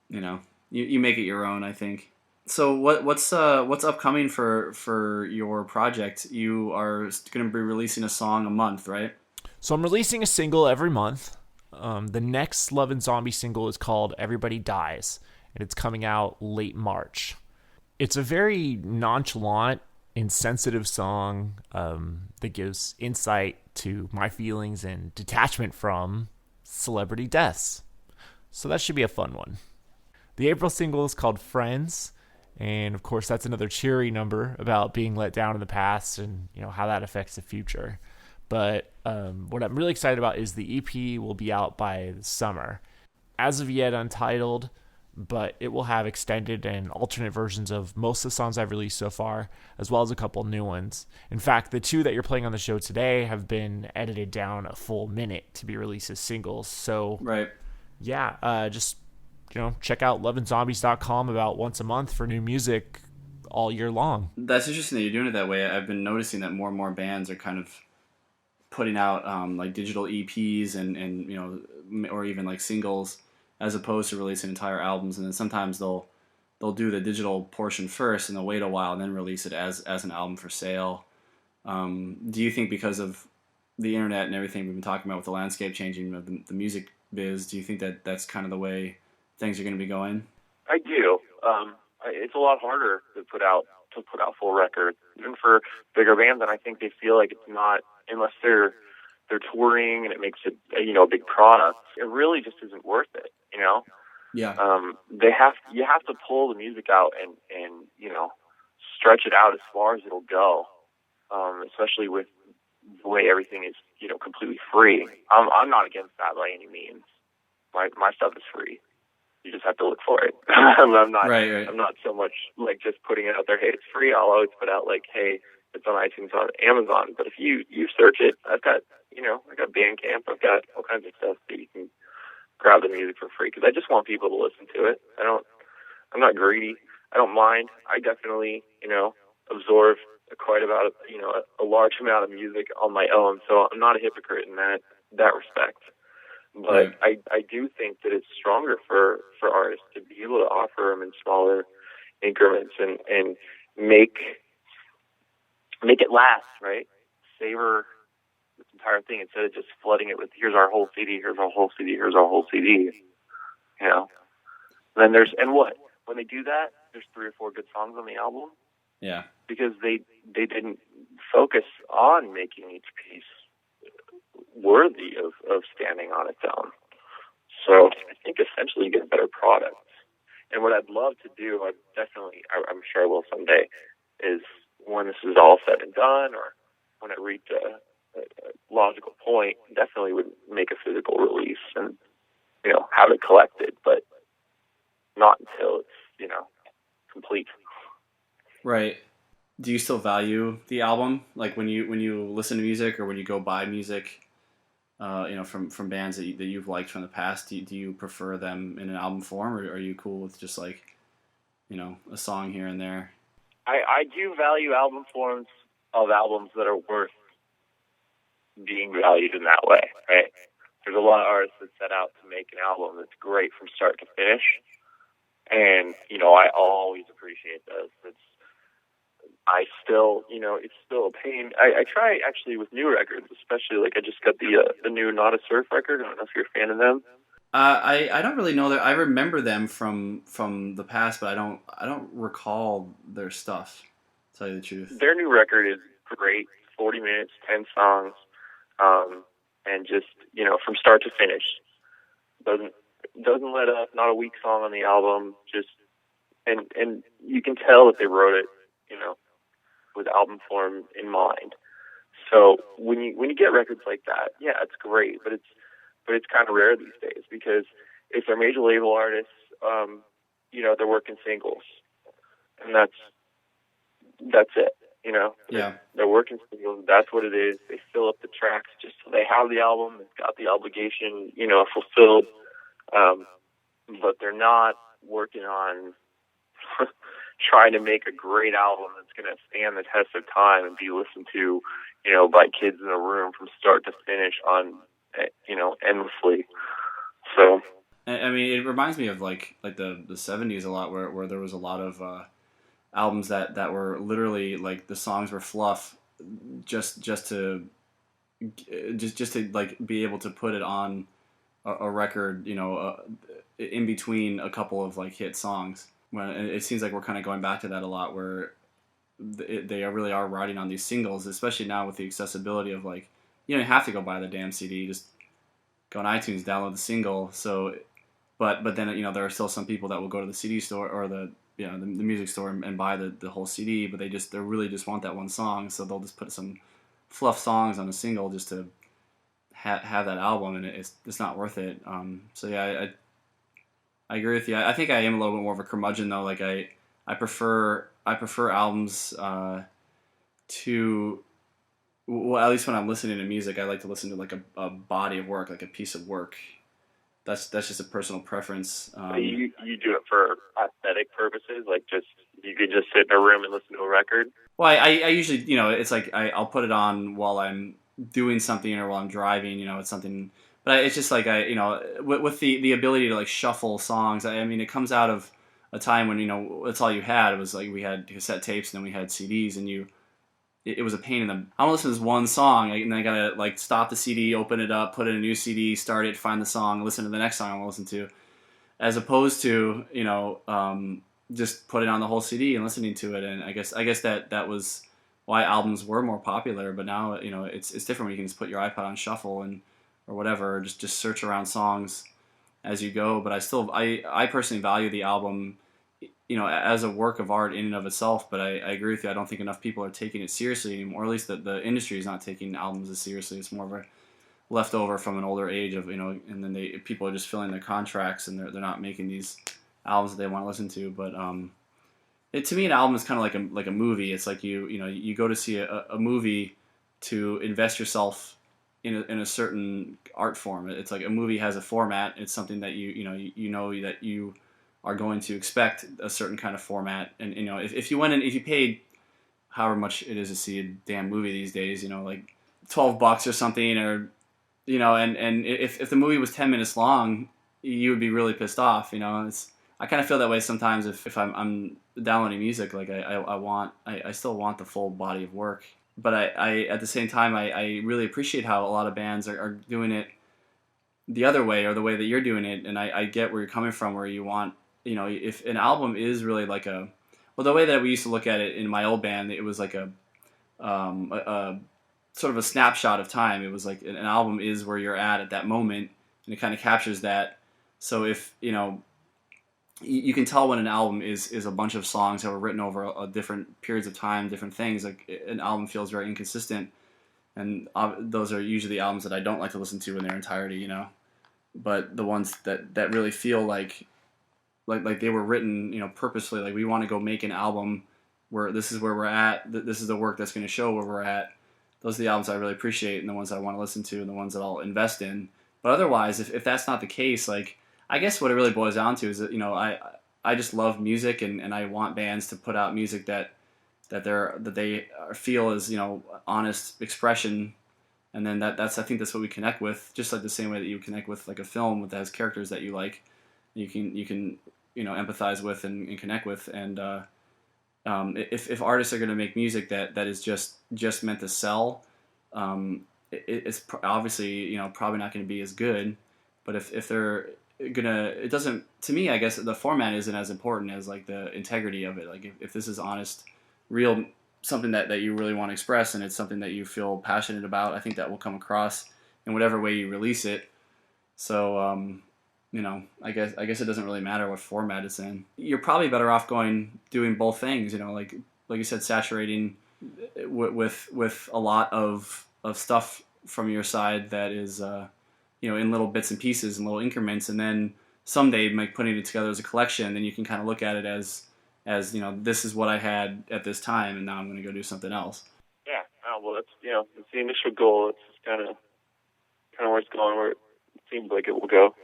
You make it your own, I think. So what's upcoming for your project? You are going to be releasing a song a month, right? So I'm releasing a single every month. The next Love and Zombie single is called Everybody Dies, and it's coming out late March. It's a very nonchalant, insensitive song that gives insight to my feelings and detachment from celebrity deaths. So that should be a fun one. The April single is called Friends, and of course that's another cheery number about being let down in the past and how that affects the future. But what I'm really excited about is the EP will be out by the summer. As of yet untitled, but it will have extended and alternate versions of most of the songs I've released so far, as well as a couple new ones. In fact, the two that you're playing on the show today have been edited down a full minute to be released as singles. So, right. Yeah, just check out loveandzombies.com about once a month for new music all year long. That's interesting that you're doing it that way. I've been noticing that more and more bands are kind of putting out like digital EPs and or even like singles as opposed to releasing entire albums. And then sometimes they'll do the digital portion first and they'll wait a while and then release it as an album for sale. Do you think because of the internet and everything we've been talking about with the landscape changing of the music biz, do you think that that's kind of the way things are going to be going? I do. It's a lot harder to put out full records, even for bigger bands, and I think they feel like it's not, unless they're touring and it makes it a big product. It really just isn't worth it, Yeah. You have to pull the music out and stretch it out as far as it'll go. Especially with the way everything is completely free. I'm not against that by any means. My stuff is free. You just have to look for it. I'm not. Right. I'm not so much like just putting it out there. Hey, it's free. I'll always put out like, hey, it's on iTunes, on Amazon. But if you search it, I got Bandcamp. I've got all kinds of stuff that you can grab the music for free because I just want people to listen to it. I'm not greedy. I don't mind. I definitely absorb quite about a large amount of music on my own. So I'm not a hypocrite in that respect. But right. I do think that it's stronger for artists to be able to offer them in smaller increments and make it last, right? Savor this entire thing instead of just flooding it with here's our whole CD, here's our whole CD, here's our whole CD. Then when they do that, there's 3 or 4 good songs on the album. Yeah. Because they didn't focus on making each piece worthy of standing on its own. So I think essentially you get a better product. And what I'd love to do, I'm sure I will someday, is when this is all said and done or when I reach a logical point, definitely would make a physical release and, have it collected, but not until it's, complete. Right. Do you still value the album? Like when you listen to music or when you go buy music, from bands that you've liked from the past, do you prefer them in an album form, or are you cool with just like, a song here and there? I do value album forms of albums that are worth being valued in that way, right? There's a lot of artists that set out to make an album that's great from start to finish. And, I always appreciate those. I still, it's still a pain. I try actually with new records, especially like I just got the new Not a Surf record. I don't know if you're a fan of them. I don't really know that. I remember them from the past, but I don't recall their stuff. To tell you the truth. Their new record is great. 40 minutes, 10 songs, and just from start to finish, doesn't let up. Not a weak song on the album. Just and you can tell that they wrote it, with album form in mind. So when you get records like that, yeah, it's great, but it's kind of rare these days because if they're major label artists, they're working singles, and that's it. Yeah. They're working singles. That's what it is. They fill up the tracks just so they have the album. It's got the obligation, fulfilled. But they're not working on trying to make a great album that's going to stand the test of time and be listened to, by kids in a room from start to finish on, endlessly. So, I mean, it reminds me of like the 70s a lot, where there was a lot of albums that were literally like the songs were fluff, just to like be able to put it on a record, in between a couple of like hit songs. When it seems like we're kind of going back to that a lot, where they really are riding on these singles, especially now with the accessibility of like, you don't have to go buy the damn CD, just go on iTunes, download the single. So, but then there are still some people that will go to the CD store or the music store and buy the whole CD, but they really just want that one song, so they'll just put some fluff songs on a single just to have that album, and it's not worth it. So yeah, I agree with you. I think I am a little bit more of a curmudgeon though. Like I prefer albums to, well, at least when I'm listening to music, I like to listen to like a body of work, like a piece of work. That's just a personal preference. You do it for aesthetic purposes, like just you could just sit in a room and listen to a record. Well, I usually, it's like I'll put it on while I'm doing something or while I'm driving. It's something, but it's just like with the ability to like shuffle songs. I mean, it comes out of a time when that's all you had. It was like we had cassette tapes and then we had CDs, and it was a pain in the. I want to listen to this one song, and then I gotta like stop the CD, open it up, put in a new CD, start it, find the song, listen to the next song I want to listen to, as opposed to just putting on the whole CD and listening to it. And I guess that was why albums were more popular. But now it's different when you can just put your iPod on shuffle or whatever, or just search around songs as you go. But I personally value the album, as a work of art in and of itself. But I agree with you. I don't think enough people are taking it seriously anymore. Or at least the industry is not taking albums as seriously. It's more of a leftover from an older age of, and then people are just filling their contracts and they're not making these albums that they want to listen to. But to me, an album is kind of like a movie. It's like you go to see a movie to invest yourself in a certain art form. It's like a movie has a format. It's something that you know that you are going to expect a certain kind of format. And if you went in, if you paid however much it is to see a damn movie these days, like $12 or something, or and if the movie was 10 minutes long, you would be really pissed off. I kind of feel that way sometimes if I'm downloading music. Like I still want the full body of work. But I at the same time, I really appreciate how a lot of bands are doing it the other way, or the way that you're doing it. And I get where you're coming from, where you want, if an album is really like the way that we used to look at it in my old band, it was like a sort of a snapshot of time. It was like an album is where you're at that moment, and it kind of captures that. So if, you can tell when an album is a bunch of songs that were written over different periods of time, different things. Like an album feels very inconsistent, and those are usually the albums that I don't like to listen to in their entirety. But the ones that really feel like they were written, purposefully. Like we want to go make an album where this is where we're at. This is the work that's going to show where we're at. Those are the albums I really appreciate, and the ones I want to listen to, and the ones that I'll invest in. But otherwise, if that's not the case, like, I guess what it really boils down to is that I just love music, and I want bands to put out music that they feel is honest expression, and then I think that's what we connect with, just like the same way that you connect with like a film that has characters that you like, you can empathize with and connect with, and if artists are going to make music that is just meant to sell, it's obviously probably not going to be as good. But if they're gonna, it doesn't, to me, I guess the format isn't as important as like the integrity of it. Like if this is honest, real, something that you really want to express, and it's something that you feel passionate about, I think that will come across in whatever way you release it. So I guess it doesn't really matter what format it's in. You're probably better off doing both things. Like you said, saturating with a lot of stuff from your side that is in little bits and pieces and little increments, and then someday putting it together as a collection. And then you can kind of look at it as this is what I had at this time, and now I'm going to go do something else. Yeah. Well, that's it's the initial goal. It's just kind of where it's going, where it seems like it will go.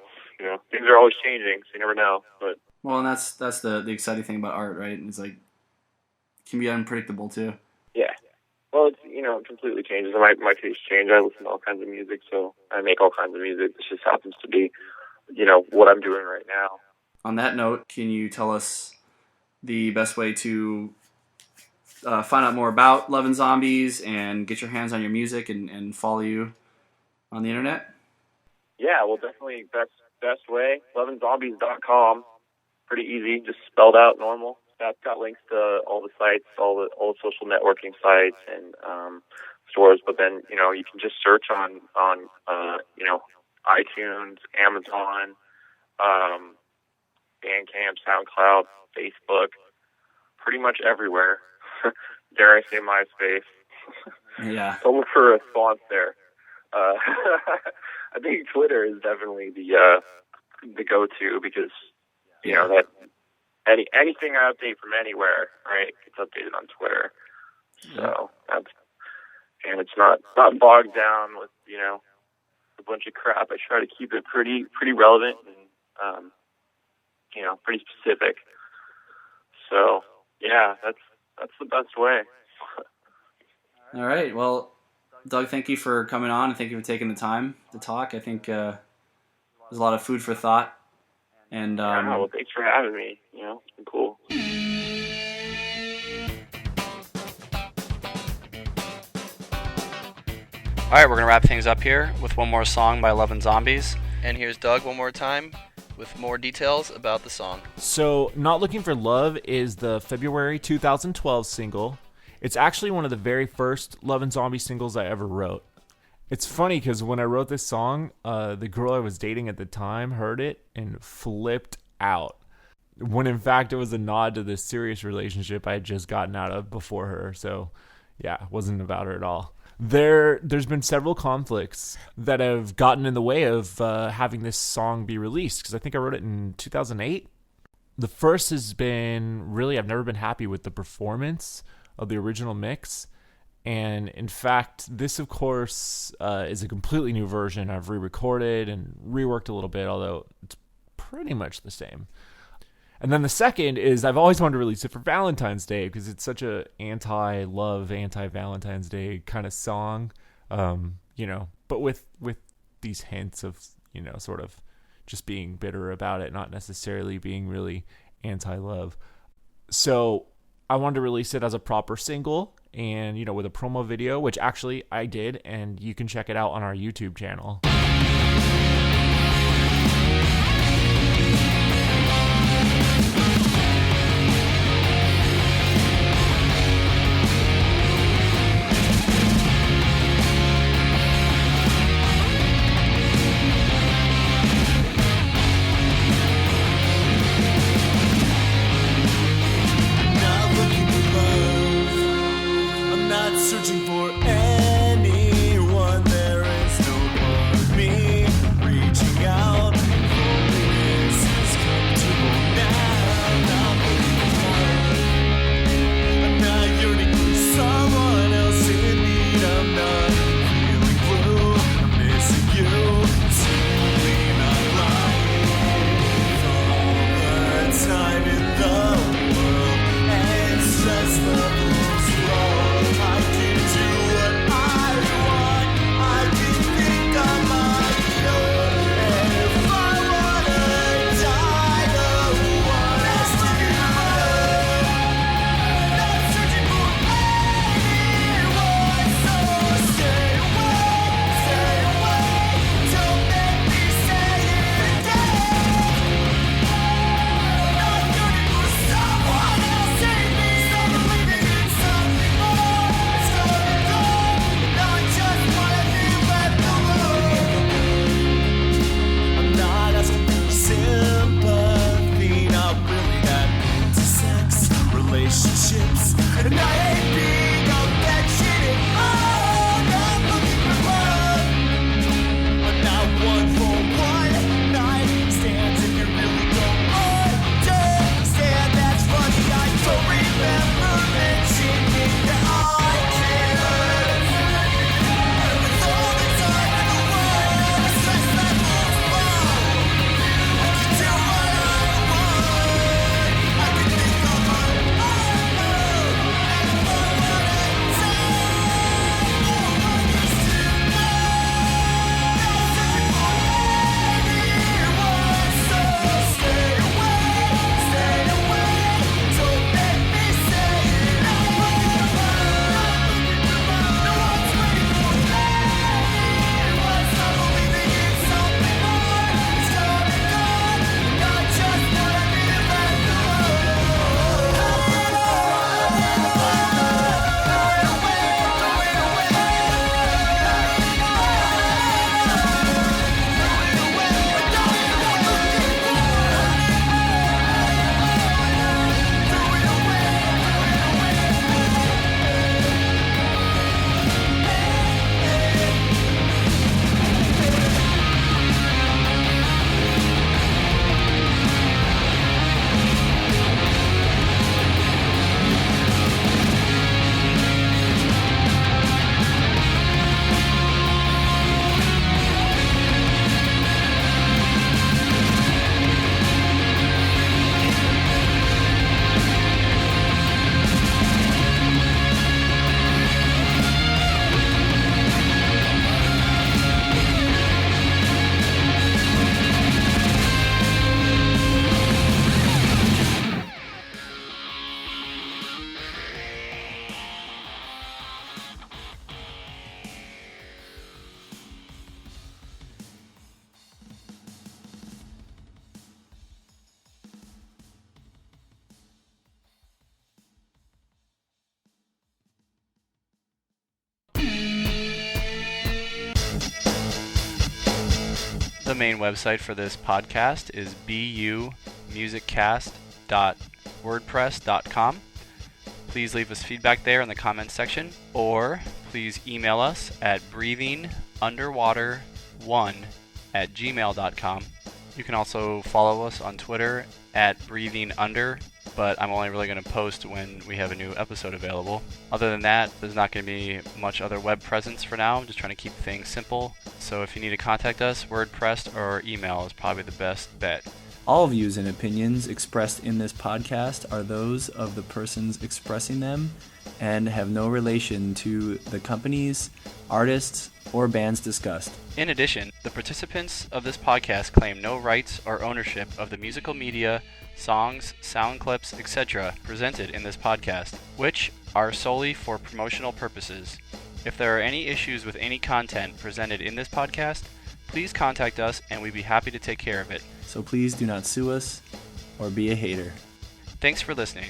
Things are always changing, so you never know. But and that's the exciting thing about art, right? It's like it can be unpredictable too. Yeah. Well, it's it completely changes. My tastes change. I listen to all kinds of music, so I make all kinds of music. This just happens to be, what I'm doing right now. On that note, can you tell us the best way to find out more about Love and Zombies and get your hands on your music and follow you on the internet? Yeah, well, definitely best way, loveandzombies.com. Pretty easy, just spelled out normal. That's got links to all the sites, all the social networking sites and stores. But then you can just search on iTunes, Amazon, Bandcamp, SoundCloud, Facebook, pretty much everywhere. Dare I say MySpace? Yeah. So look for a response there. I think Twitter is definitely the go-to because that anything I update from anywhere, right, gets updated on Twitter. So and it's not bogged down with a bunch of crap. I try to keep it pretty relevant and pretty specific. So yeah, that's the best way. All right. Well, Doug, thank you for coming on, and thank you for taking the time to talk. I think there's a lot of food for thought. And well, thanks for having me. It's been cool. All right, we're going to wrap things up here with one more song by Love and Zombies. And here's Doug one more time with more details about the song. So, Not Looking for Love is the February 2012 single. It's actually one of the very first Love and Zombie singles I ever wrote. It's funny because when I wrote this song, the girl I was dating at the time heard it and flipped out. When in fact it was a nod to this serious relationship I had just gotten out of before her. So yeah, it wasn't about her at all. There's been several conflicts that have gotten in the way of having this song be released, because I think I wrote it in 2008. The first has been, really, I've never been happy with the performance of the original mix. And in fact, this, of course, is a completely new version. I've re-recorded and reworked a little bit, although it's pretty much the same. And then the second is I've always wanted to release it for Valentine's Day because it's such a anti-love, anti-Valentine's Day kind of song, but with these hints of, sort of just being bitter about it, not necessarily being really anti-love. So I wanted to release it as a proper single and, with a promo video, which actually I did, and you can check it out on our YouTube channel. Searching for anyone, there is no one. one for one night stands. If you really don't understand, that's funny. I don't remember mentioning that I cared. With all the time in the world, the stress levels low. I can do what I want. I can think on my own. And for what it takes, no one needs to know. The main website for this podcast is bumusicast.wordpress.com. Please leave us feedback there in the comments section, or please email us at breathingunderwater1@gmail.com. You can also follow us on Twitter at breathingunder, but I'm only really going to post when we have a new episode available. Other than that, there's not going to be much other web presence for now. I'm just trying to keep things simple. So if you need to contact us, WordPress or email is probably the best bet. All views and opinions expressed in this podcast are those of the persons expressing them and have no relation to the companies, artists, or bands discussed. In addition, the participants of this podcast claim no rights or ownership of the musical media, songs, sound clips, etc. presented in this podcast, which are solely for promotional purposes. If there are any issues with any content presented in this podcast, please contact us and we'd be happy to take care of it. So please do not sue us or be a hater. Thanks for listening.